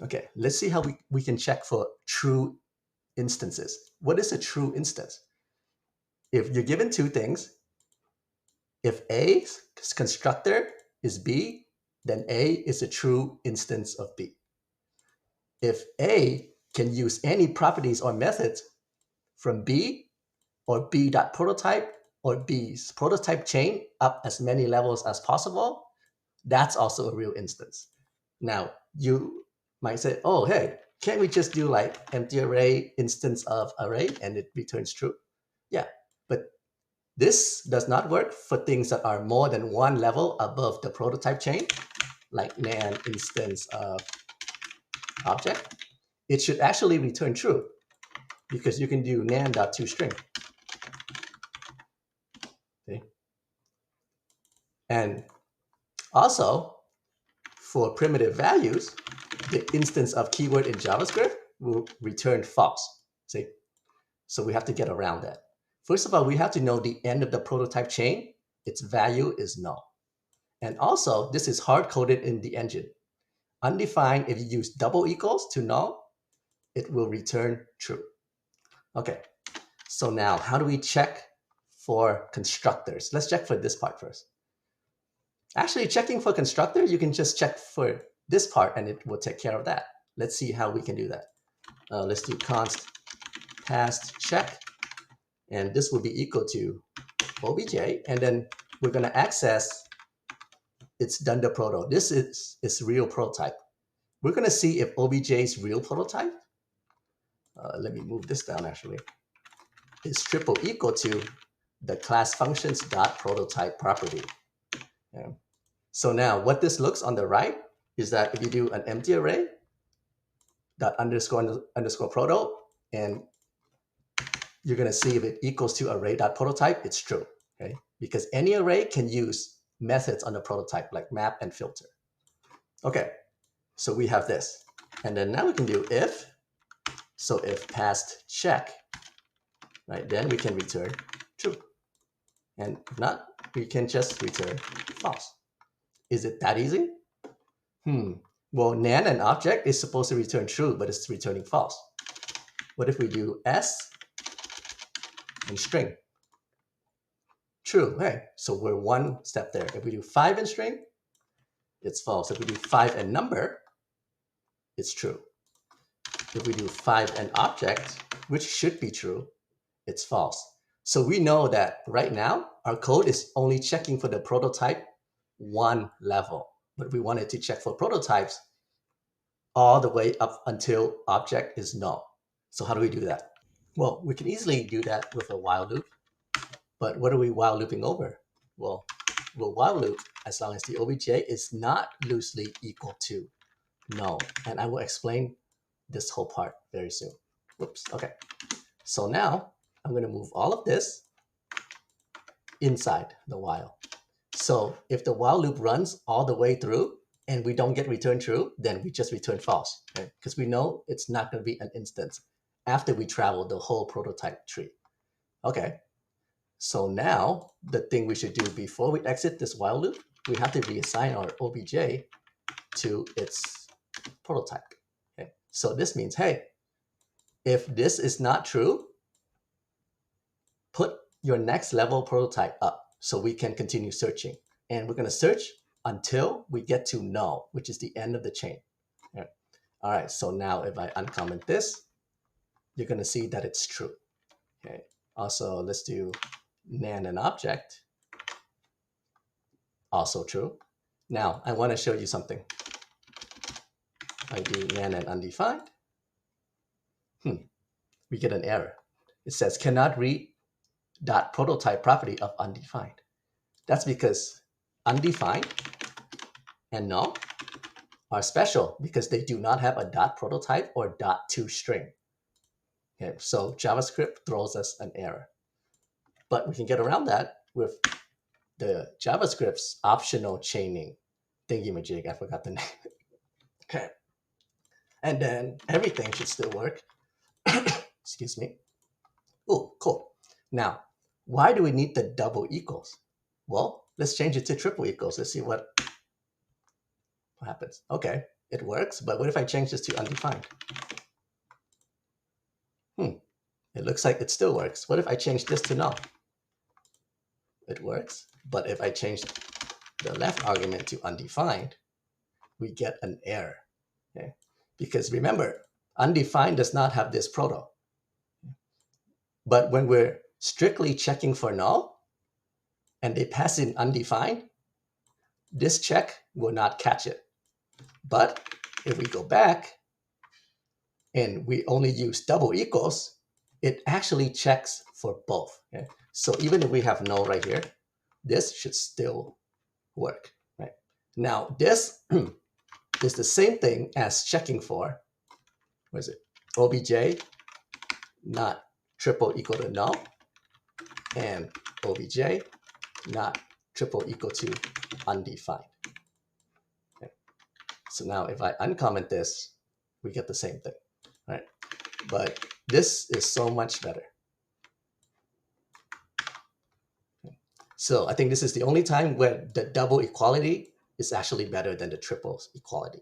Okay, let's see how we can check for true instances. What is a true instance? If you're given two things, if A's constructor is B, then A is a true instance of B. If A can use any properties or methods from B or B.prototype or B's prototype chain up as many levels as possible, that's also a real instance. Now, you might say, oh, hey, can't we just do like empty array instance of array and it returns true? Yeah, but this does not work for things that are more than one level above the prototype chain, like nan instance of object. It should actually return true because you can do nan.toString. Okay? And also, for primitive values, the instance of keyword in JavaScript will return false. See? So we have to get around that. First of all, we have to know the end of the prototype chain. Its value is null. And also, this is hard-coded in the engine. Undefined, if you use double equals to null, it will return true. Okay, so now how do we check for constructors? Let's check for this part first. Actually, checking for constructor, you can just check for this part and it will take care of that. Let's see how we can do that. Let's do const past check, and this will be equal to obj, and then we're going to access its dunder proto. This is real prototype. We're going to see if obj is real prototype. Let me move this down actually. Is triple equal to the class functions dot prototype property. Yeah. So now what this looks on the right is that if you do an empty array dot underscore proto, and you're going to see if it equals to array dot prototype, it's true. Okay, because any array can use methods on the prototype like map and filter. Okay, so we have this, and then now we can do if. So if past check, right, then we can return true, and if not, we can just return false. Is it that easy? Well, nan and object is supposed to return true, but it's returning false. What if we do s and string? True. Hey, so we're one step there. If we do 5 in string, it's false. If we do 5 and number, it's true. If we do 5 and object, which should be true, it's false. So we know that right now, our code is only checking for the prototype one level, but we wanted to check for prototypes all the way up until object is null. So how do we do that? Well, we can easily do that with a while loop, but what are we while looping over? Well, we'll while loop as long as the obj is not loosely equal to null. And I will explain this whole part very soon. Whoops, okay. So now I'm going to move all of this inside the while. So if the while loop runs all the way through and we don't get return true, then we just return false, okay? Because we know it's not going to be an instance after we travel the whole prototype tree. Okay, so now the thing we should do before we exit this while loop, we have to reassign our obj to its prototype. Okay, so this means, hey, if this is not true, put your next level prototype up so we can continue searching. And we're going to search until we get to null, which is the end of the chain. All right, so now if I uncomment this, you're going to see that it's true. Okay. Also, let's do nan and object. Also true. Now, I want to show you something. I do nan and undefined. We get an error. It says cannot read dot prototype property of undefined. That's because undefined and null are special because they do not have a dot prototype or dot toString. Okay, so JavaScript throws us an error. But we can get around that with the JavaScript's optional chaining thingy-majig. I forgot the name. Okay. And then everything should still work. Excuse me. Oh, cool. Now, why do we need the double equals? Well, let's change it to triple equals. Let's see what happens. Okay. it works, but what if I change this to undefined? It looks like it still works. What if I change this to null? It works, but if I change the left argument to undefined, we get an error. Okay? Because remember, undefined does not have this proto. But when we're strictly checking for null, and they pass in undefined, this check will not catch it. But if we go back and we only use double equals, it actually checks for both. Okay? So even if we have null right here, this should still work. Right? Now this is the same thing as checking for, what is it? OBJ not triple equal to null, and OBJ not triple equal to undefined. Okay. So now if I uncomment this, we get the same thing, right? But this is so much better. Okay. So I think this is the only time where the double equality is actually better than the triple equality.